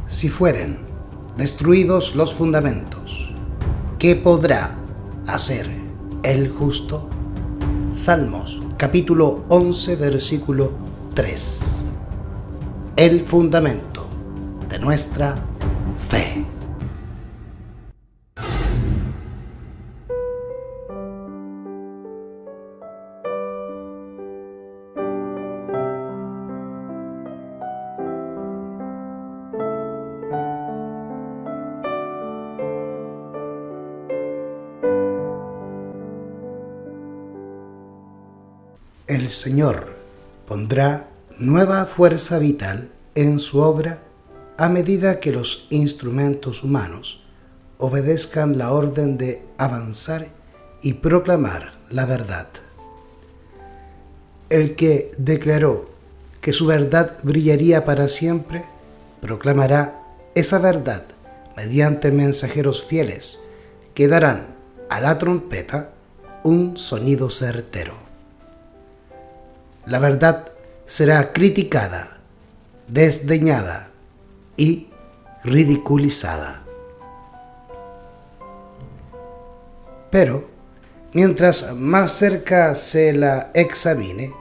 Si fueren destruidos los fundamentos, ¿qué podrá hacer el justo? Salmos capítulo 11, versículo 3. El fundamento de nuestra fe. El Señor pondrá nueva fuerza vital en su obra a medida que los instrumentos humanos obedezcan la orden de avanzar y proclamar la verdad. El que declaró que su verdad brillaría para siempre, proclamará esa verdad mediante mensajeros fieles que darán a la trompeta un sonido certero. La verdad será criticada, desdeñada y ridiculizada. Pero, mientras más cerca se la examine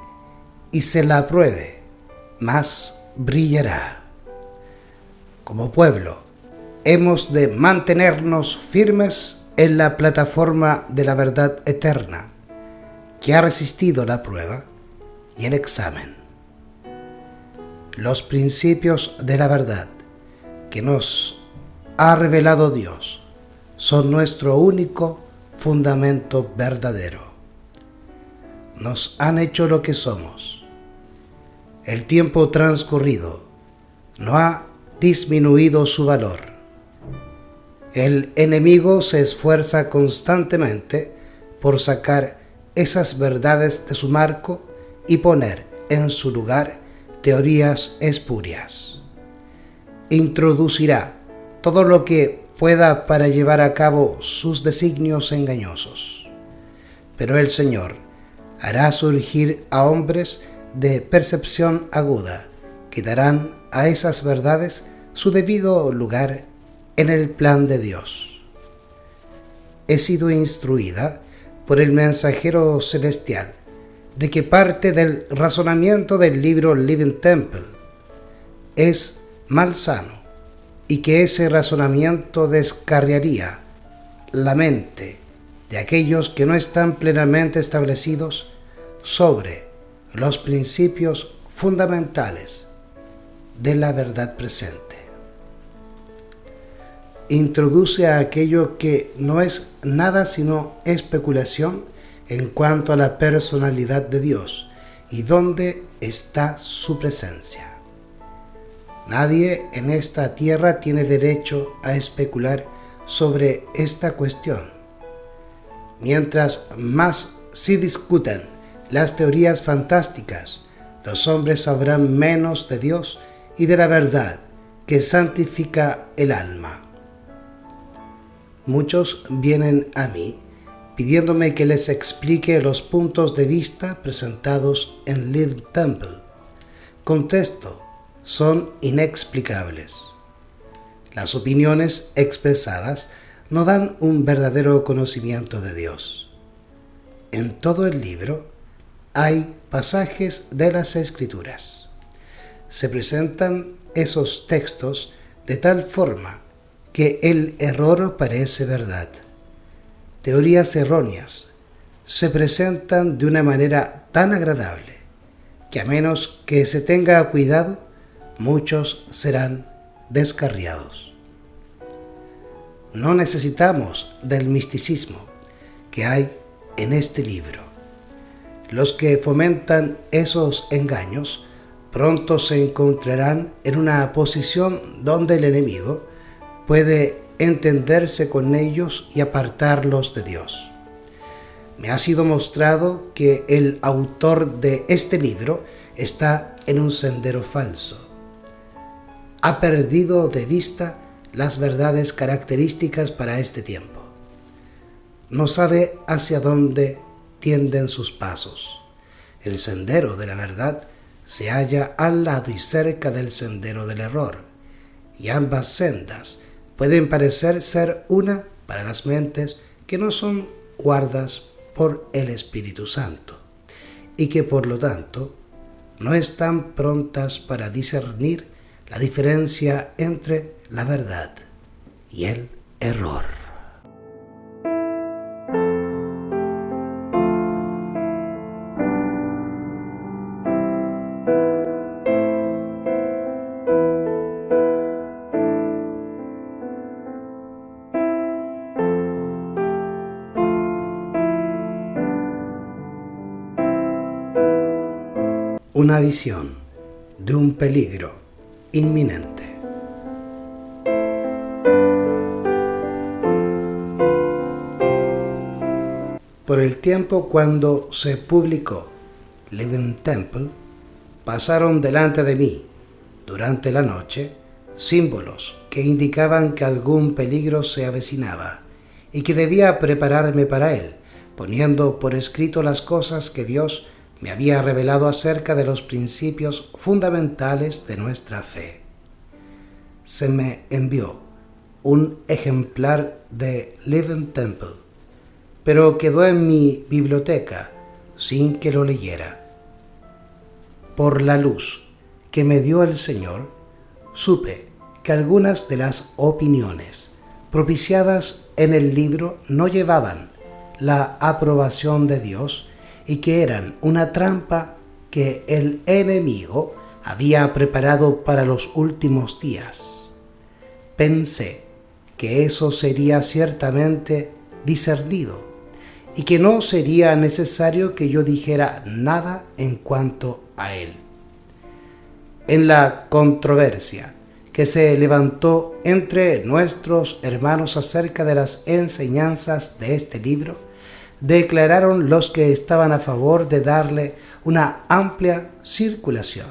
y se la apruebe, más brillará. Como pueblo, hemos de mantenernos firmes en la plataforma de la verdad eterna, que ha resistido la prueba y el examen. Los principios de la verdad que nos ha revelado Dios son nuestro único fundamento verdadero. Nos han hecho lo que somos. El tiempo transcurrido no ha disminuido su valor. El enemigo se esfuerza constantemente por sacar esas verdades de su marco y poner en su lugar teorías espurias. Introducirá todo lo que pueda para llevar a cabo sus designios engañosos. Pero el Señor hará surgir a hombres de percepción aguda que darán a esas verdades su debido lugar en el plan de Dios. He sido instruida por el mensajero celestial de que parte del razonamiento del libro Living Temple es malsano y que ese razonamiento descarriaría la mente de aquellos que no están plenamente establecidos sobre los principios fundamentales de la verdad presente. Introduce a aquello que no es nada sino especulación en cuanto a la personalidad de Dios y dónde está su presencia. Nadie en esta tierra tiene derecho a especular sobre esta cuestión. Mientras más se discuten las teorías fantásticas, los hombres sabrán menos de Dios y de la verdad que santifica el alma. Muchos vienen a mí pidiéndome que les explique los puntos de vista presentados en Living Temple. Contesto, son inexplicables. Las opiniones expresadas no dan un verdadero conocimiento de Dios. En todo el libro hay pasajes de las Escrituras. Se presentan esos textos de tal forma que el error parece verdad. Teorías erróneas se presentan de una manera tan agradable que a menos que se tenga cuidado, muchos serán descarriados. No necesitamos del misticismo que hay en este libro. Los que fomentan esos engaños pronto se encontrarán en una posición donde el enemigo puede entenderse con ellos y apartarlos de Dios. Me ha sido mostrado que el autor de este libro está en un sendero falso. Ha perdido de vista las verdades características para este tiempo. No sabe hacia dónde tienden sus pasos. El sendero de la verdad se halla al lado y cerca del sendero del error, y ambas sendas pueden parecer ser una para las mentes que no son guardadas por el Espíritu Santo y que por lo tanto no están prontas para discernir la diferencia entre la verdad y el error. Una visión de un peligro inminente. Por el tiempo cuando se publicó Living Temple, pasaron delante de mí, durante la noche, símbolos que indicaban que algún peligro se avecinaba y que debía prepararme para él, poniendo por escrito las cosas que Dios me había revelado acerca de los principios fundamentales de nuestra fe. Se me envió un ejemplar de Living Temple, pero quedó en mi biblioteca sin que lo leyera. Por la luz que me dio el Señor, supe que algunas de las opiniones propiciadas en el libro no llevaban la aprobación de Dios y que eran una trampa que el enemigo había preparado para los últimos días. Pensé que eso sería ciertamente discernido y que no sería necesario que yo dijera nada en cuanto a él. En la controversia que se levantó entre nuestros hermanos acerca de las enseñanzas de este libro, declararon los que estaban a favor de darle una amplia circulación.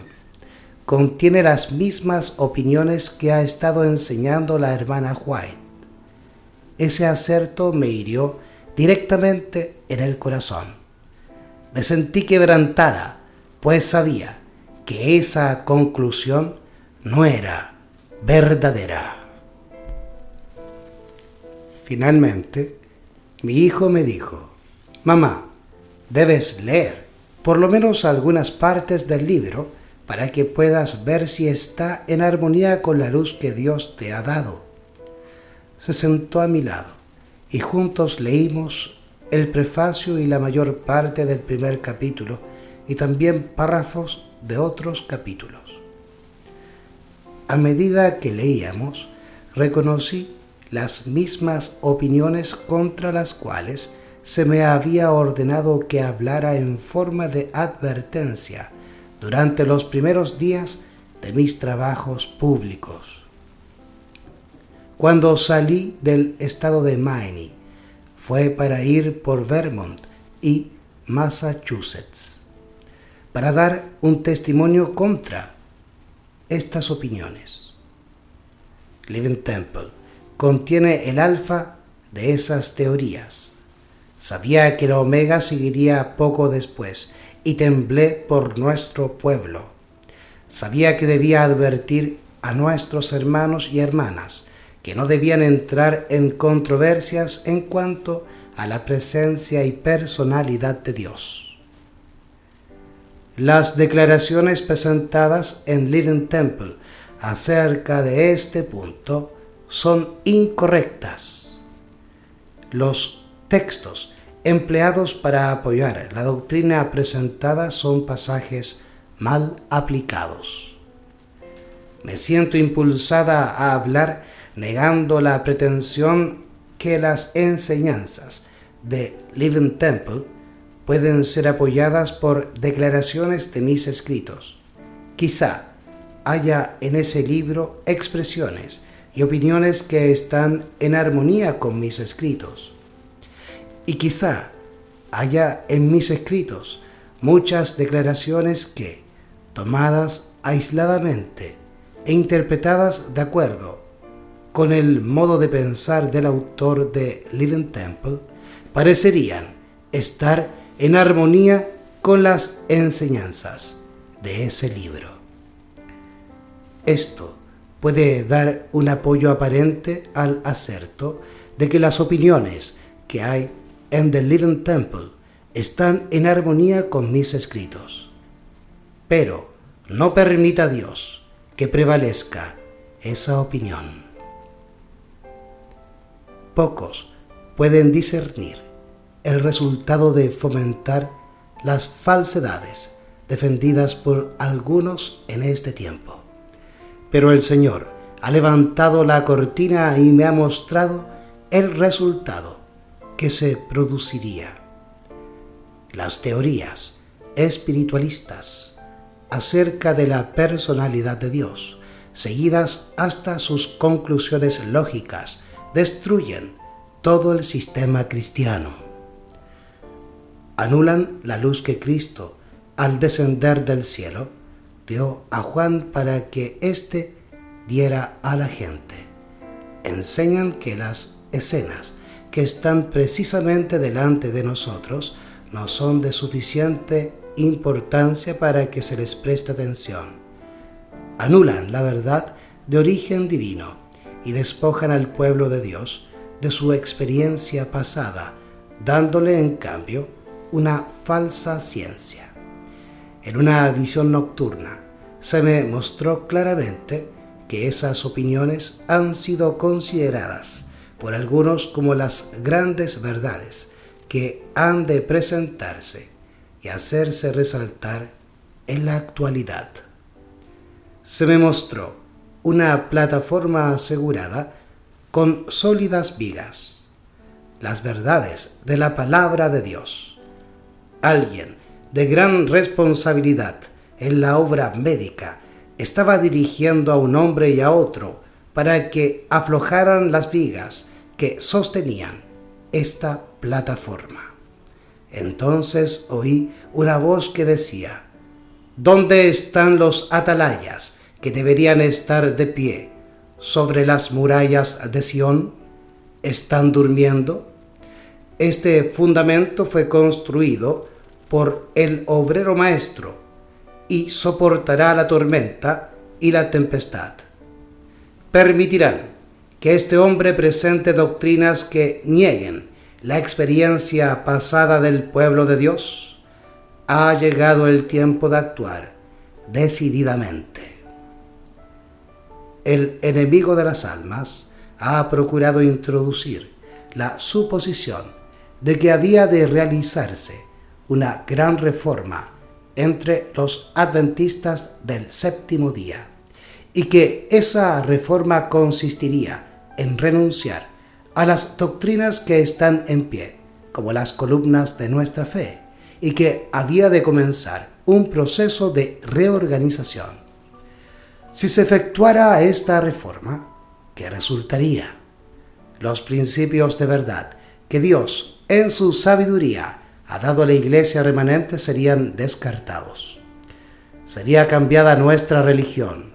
Contiene las mismas opiniones que ha estado enseñando la hermana White. Ese aserto me hirió directamente en el corazón. Me sentí quebrantada, pues sabía que esa conclusión no era verdadera. Finalmente, mi hijo me dijo: «Mamá, debes leer por lo menos algunas partes del libro para que puedas ver si está en armonía con la luz que Dios te ha dado». Se sentó a mi lado y juntos leímos el prefacio y la mayor parte del primer capítulo y también párrafos de otros capítulos. A medida que leíamos, reconocí las mismas opiniones contra las cuales se me había ordenado que hablara en forma de advertencia durante los primeros días de mis trabajos públicos. Cuando salí del estado de Maine, fue para ir por Vermont y Massachusetts, para dar un testimonio contra estas opiniones. Living Temple contiene el alfa de esas teorías. Sabía que el omega seguiría poco después y temblé por nuestro pueblo. Sabía que debía advertir a nuestros hermanos y hermanas que no debían entrar en controversias en cuanto a la presencia y personalidad de Dios. Las declaraciones presentadas en Living Temple acerca de este punto son incorrectas. Los textos empleados para apoyar la doctrina presentada son pasajes mal aplicados. Me siento impulsada a hablar negando la pretensión que las enseñanzas de Living Temple pueden ser apoyadas por declaraciones de mis escritos. Quizá haya en ese libro expresiones y opiniones que están en armonía con mis escritos. Y quizá haya en mis escritos muchas declaraciones que, tomadas aisladamente e interpretadas de acuerdo con el modo de pensar del autor de Living Temple, parecerían estar en armonía con las enseñanzas de ese libro. Esto puede dar un apoyo aparente al aserto de que las opiniones que hay en The Living Temple están en armonía con mis escritos. Pero no permita a Dios que prevalezca esa opinión. Pocos pueden discernir el resultado de fomentar las falsedades defendidas por algunos en este tiempo. Pero el Señor ha levantado la cortina y me ha mostrado el resultado que se produciría. Las teorías espiritualistas acerca de la personalidad de Dios, seguidas hasta sus conclusiones lógicas, destruyen todo el sistema cristiano. Anulan la luz que Cristo, al descender del cielo, dio a Juan para que éste diera a la gente. Enseñan que las escenas que están precisamente delante de nosotros no son de suficiente importancia para que se les preste atención. Anulan la verdad de origen divino y despojan al pueblo de Dios de su experiencia pasada, dándole en cambio una falsa ciencia. En una visión nocturna se me mostró claramente que esas opiniones han sido consideradas por algunos como las grandes verdades que han de presentarse y hacerse resaltar en la actualidad. Se me mostró una plataforma asegurada con sólidas vigas, las verdades de la palabra de Dios. Alguien de gran responsabilidad en la obra médica estaba dirigiendo a un hombre y a otro para que aflojaran las vigas que sostenían esta plataforma. Entonces oí una voz que decía: ¿dónde están los atalayas que deberían estar de pie sobre las murallas de Sión? ¿Están durmiendo? Este fundamento fue construido por el obrero maestro y soportará la tormenta y la tempestad. Permitirán que este hombre presente doctrinas que nieguen la experiencia pasada del pueblo de Dios. Ha llegado el tiempo de actuar decididamente. El enemigo de las almas ha procurado introducir la suposición de que había de realizarse una gran reforma entre los adventistas del séptimo día, y que esa reforma consistiría en renunciar a las doctrinas que están en pie, como las columnas de nuestra fe, y que había de comenzar un proceso de reorganización. Si se efectuara esta reforma, ¿qué resultaría? Los principios de verdad que Dios, en su sabiduría, ha dado a la iglesia remanente serían descartados. Sería cambiada nuestra religión.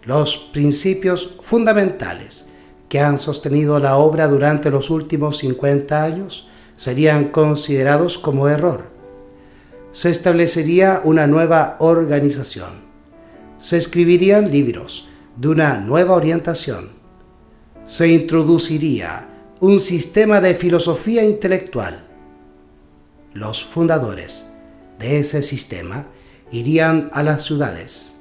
Los principios fundamentales que han sostenido la obra durante los últimos 50 años serían considerados como error. Se establecería una nueva organización. Se escribirían libros de una nueva orientación. Se introduciría un sistema de filosofía intelectual. Los fundadores de ese sistema irían a las ciudades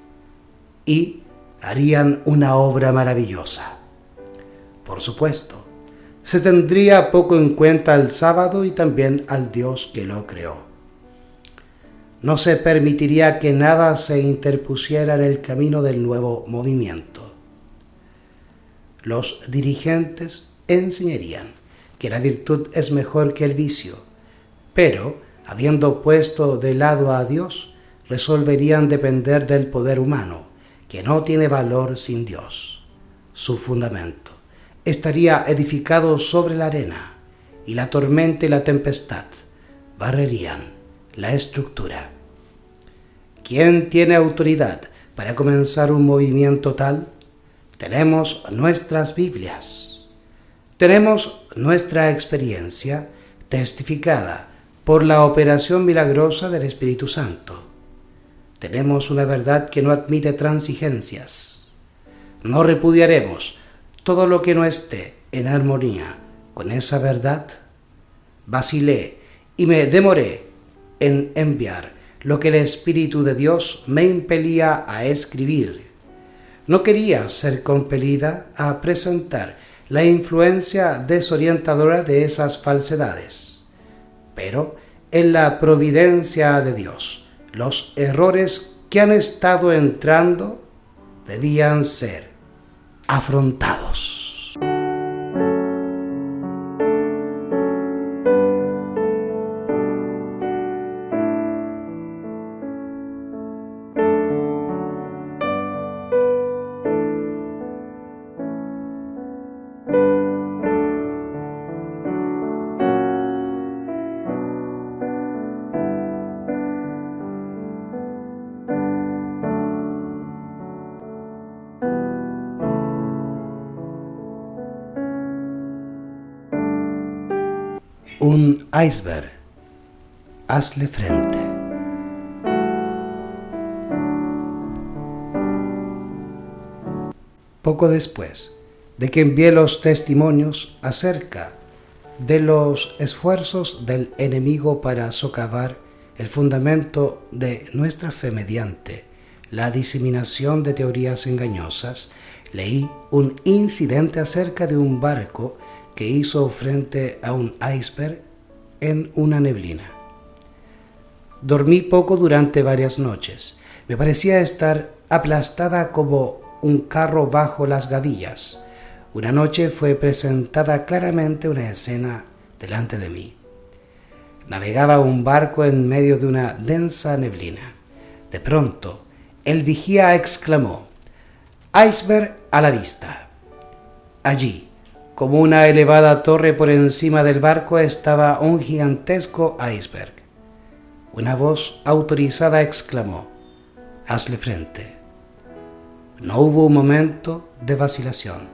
y harían una obra maravillosa. Por supuesto, se tendría poco en cuenta al sábado y también al Dios que lo creó. No se permitiría que nada se interpusiera en el camino del nuevo movimiento. Los dirigentes enseñarían que la virtud es mejor que el vicio, pero, habiendo puesto de lado a Dios, resolverían depender del poder humano, que no tiene valor sin Dios. Su fundamento estaría edificado sobre la arena, y la tormenta y la tempestad barrerían la estructura. ¿Quién tiene autoridad para comenzar un movimiento tal? Tenemos nuestras Biblias. Tenemos nuestra experiencia testificada por la operación milagrosa del Espíritu Santo. Tenemos una verdad que no admite transigencias. ¿No repudiaremos todo lo que no esté en armonía con esa verdad? Vacilé y me demoré en enviar lo que el Espíritu de Dios me impelía a escribir. No quería ser compelida a presentar la influencia desorientadora de esas falsedades. Pero en la providencia de Dios, los errores que han estado entrando debían ser afrontados. Un iceberg. Hazle frente. Poco después de que envié los testimonios acerca de los esfuerzos del enemigo para socavar el fundamento de nuestra fe mediante la diseminación de teorías engañosas, leí un incidente acerca de un barco que hizo frente a un iceberg en una neblina. Dormí poco durante varias noches. Me parecía estar aplastada como un carro bajo las gavillas. Una noche fue presentada claramente una escena delante de mí. Navegaba un barco en medio de una densa neblina. De pronto, el vigía exclamó: «¡Iceberg a la vista!». Allí, como una elevada torre por encima del barco, estaba un gigantesco iceberg. Una voz autorizada exclamó: «Hazle frente». No hubo un momento de vacilación.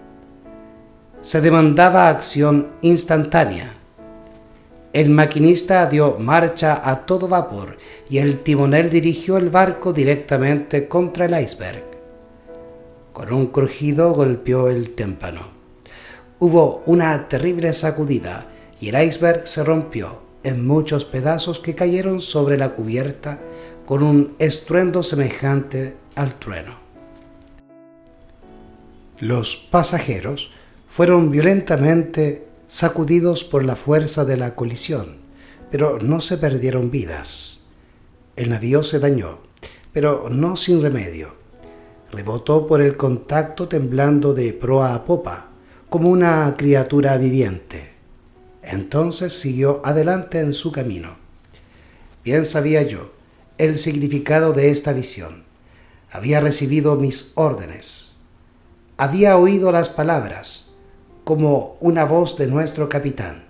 Se demandaba acción instantánea. El maquinista dio marcha a todo vapor y el timonel dirigió el barco directamente contra el iceberg. Con un crujido golpeó el tímpano. Hubo una terrible sacudida y el iceberg se rompió en muchos pedazos que cayeron sobre la cubierta con un estruendo semejante al trueno. Los pasajeros fueron violentamente sacudidos por la fuerza de la colisión, pero no se perdieron vidas. El navío se dañó, pero no sin remedio. Rebotó por el contacto temblando de proa a popa, como una criatura viviente. Entonces siguió adelante en su camino. Bien sabía yo el significado de esta visión. Había recibido mis órdenes. Había oído las palabras, como una voz de nuestro capitán: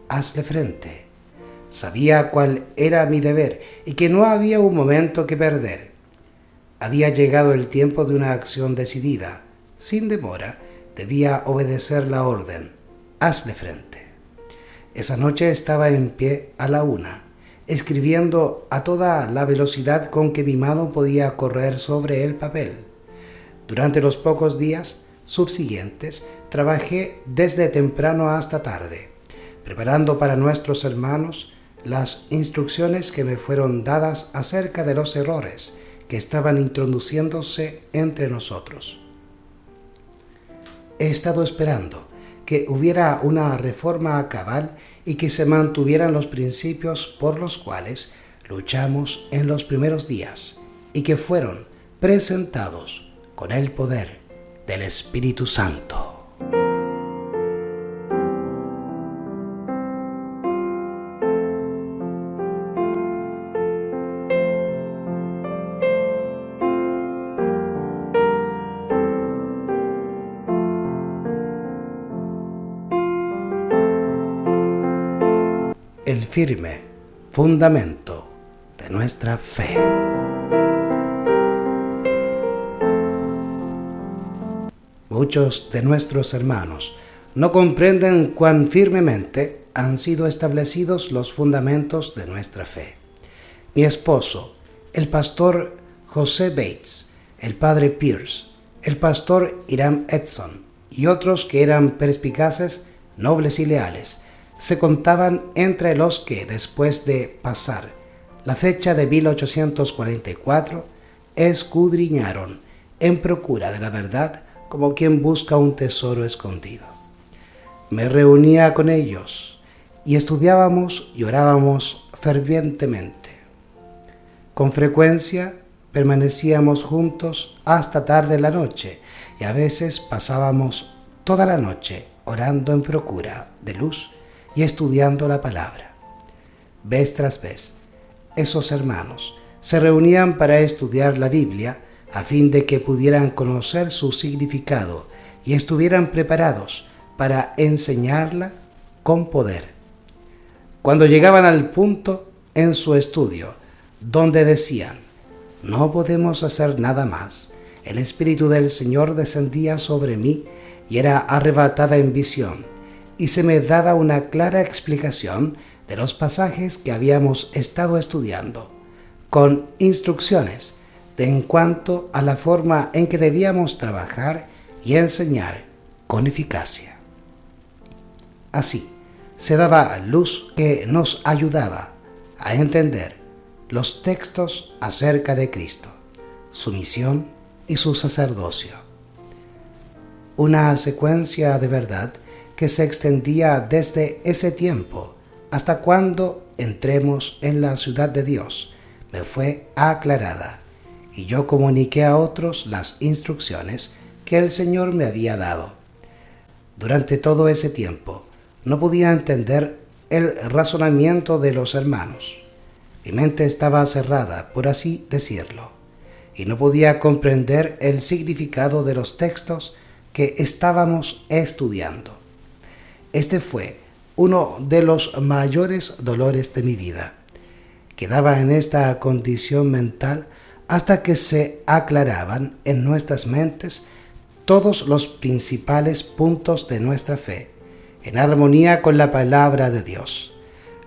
«Hazle frente». Sabía cuál era mi deber y que no había un momento que perder. Había llegado el tiempo de una acción decidida. Sin demora, debía obedecer la orden: «Hazle frente». Esa noche estaba en pie a la 1, escribiendo a toda la velocidad con que mi mano podía correr sobre el papel. Durante los pocos días subsiguientes, trabajé desde temprano hasta tarde, preparando para nuestros hermanos las instrucciones que me fueron dadas acerca de los errores que estaban introduciéndose entre nosotros. He estado esperando que hubiera una reforma cabal y que se mantuvieran los principios por los cuales luchamos en los primeros días y que fueron presentados con el poder del Espíritu Santo. El firme fundamento de nuestra fe. Muchos de nuestros hermanos no comprenden cuán firmemente han sido establecidos los fundamentos de nuestra fe. Mi esposo, el pastor José Bates, el padre Pierce, el pastor Hiram Edson y otros que eran perspicaces, nobles y leales, se contaban entre los que, después de pasar la fecha de 1844, escudriñaron en procura de la verdad como quien busca un tesoro escondido. Me reunía con ellos y estudiábamos y orábamos fervientemente. Con frecuencia permanecíamos juntos hasta tarde la noche y a veces pasábamos toda la noche orando en procura de luz y estudiando la palabra. Vez tras vez, esos hermanos se reunían para estudiar la Biblia a fin de que pudieran conocer su significado y estuvieran preparados para enseñarla con poder. Cuando llegaban al punto en su estudio donde decían: no podemos hacer nada más, el Espíritu del Señor descendía sobre mí y era arrebatada en visión, y se me daba una clara explicación de los pasajes que habíamos estado estudiando, con instrucciones en cuanto a la forma en que debíamos trabajar y enseñar con eficacia. Así, se daba luz que nos ayudaba a entender los textos acerca de Cristo, su misión y su sacerdocio. Una secuencia de verdad que se extendía desde ese tiempo hasta cuando entremos en la ciudad de Dios me fue aclarada, y yo comuniqué a otros las instrucciones que el Señor me había dado. Durante todo ese tiempo no podía entender el razonamiento de los hermanos. Mi mente estaba cerrada, por así decirlo, y no podía comprender el significado de los textos que estábamos estudiando. Este fue uno de los mayores dolores de mi vida. Quedaba en esta condición mental hasta que se aclaraban en nuestras mentes todos los principales puntos de nuestra fe, en armonía con la palabra de Dios.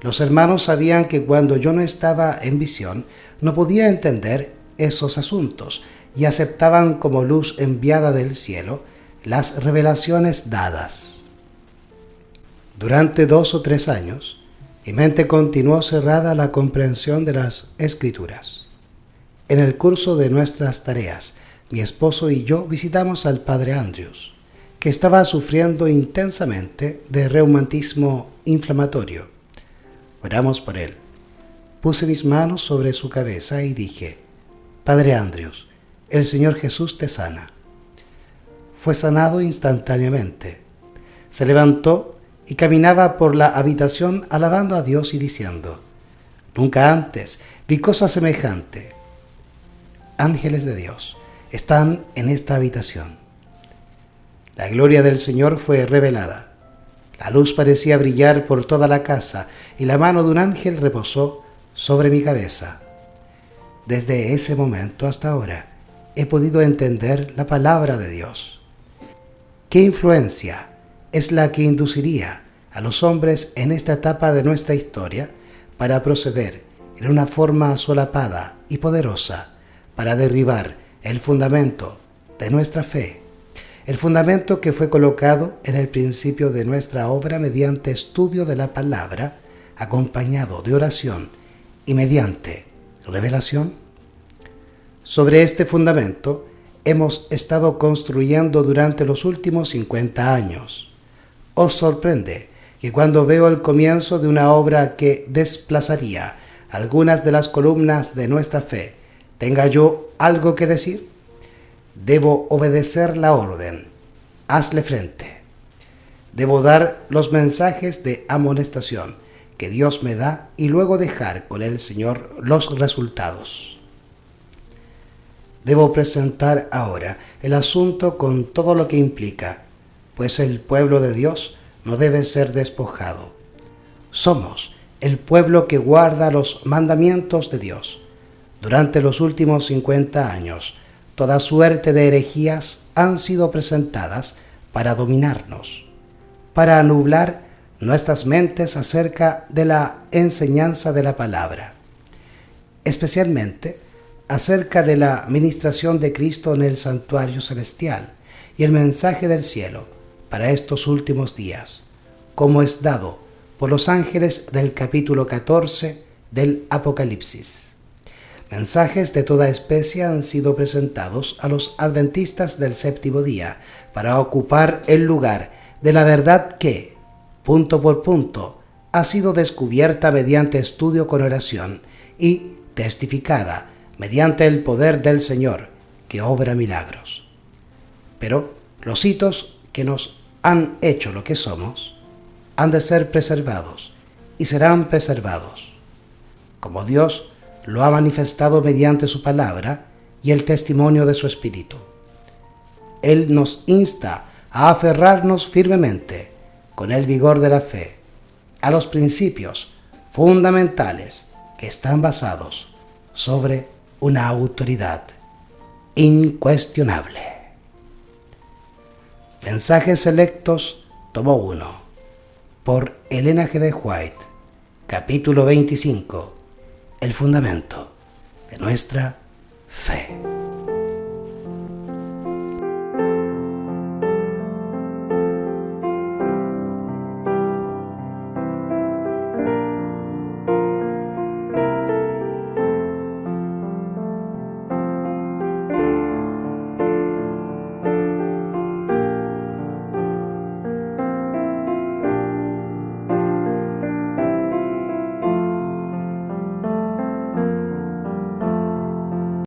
Los hermanos sabían que cuando yo no estaba en visión, no podía entender esos asuntos y aceptaban como luz enviada del cielo las revelaciones dadas. Durante 2 o 3 años, mi mente continuó cerrada a la comprensión de las Escrituras. En el curso de nuestras tareas, mi esposo y yo visitamos al padre Andrews, que estaba sufriendo intensamente de reumatismo inflamatorio. Oramos por él. Puse mis manos sobre su cabeza y dije: Padre Andrews, el Señor Jesús te sana. Fue sanado instantáneamente. Se levantó y caminaba por la habitación alabando a Dios y diciendo: nunca antes vi cosa semejante. Ángeles de Dios están en esta habitación. La gloria del Señor fue revelada. La luz parecía brillar por toda la casa y la mano de un ángel reposó sobre mi cabeza. Desde ese momento hasta ahora he podido entender la palabra de Dios. ¿Qué influencia es la que induciría a los hombres en esta etapa de nuestra historia para proceder en una forma solapada y poderosa para derribar el fundamento de nuestra fe? El fundamento que fue colocado en el principio de nuestra obra mediante estudio de la palabra, acompañado de oración y mediante revelación. Sobre este fundamento hemos estado construyendo durante los últimos 50 años. Os sorprende que cuando veo el comienzo de una obra que desplazaría algunas de las columnas de nuestra fe, ¿tenga yo algo que decir? Debo obedecer la orden. Hazle frente. Debo dar los mensajes de amonestación que Dios me da y luego dejar con el Señor los resultados. Debo presentar ahora el asunto con todo lo que implica, pues el pueblo de Dios no debe ser despojado. Somos el pueblo que guarda los mandamientos de Dios. Durante los últimos 50 años, toda suerte de herejías han sido presentadas para dominarnos, para nublar nuestras mentes acerca de la enseñanza de la palabra. Especialmente acerca de la ministración de Cristo en el santuario celestial y el mensaje del cielo para estos últimos días, como es dado por los ángeles del capítulo 14 del Apocalipsis. Mensajes de toda especie han sido presentados a los adventistas del séptimo día para ocupar el lugar de la verdad que, punto por punto, ha sido descubierta mediante estudio con oración y testificada mediante el poder del Señor que obra milagros. Pero los hitos que nos han hecho lo que somos han de ser preservados y serán preservados, como Dios lo ha manifestado mediante su palabra y el testimonio de su Espíritu. Él nos insta a aferrarnos firmemente, con el vigor de la fe, a los principios fundamentales que están basados sobre una autoridad incuestionable. Mensajes selectos, tomo 1, por Elena G. de White, capítulo 25, el fundamento de nuestra fe.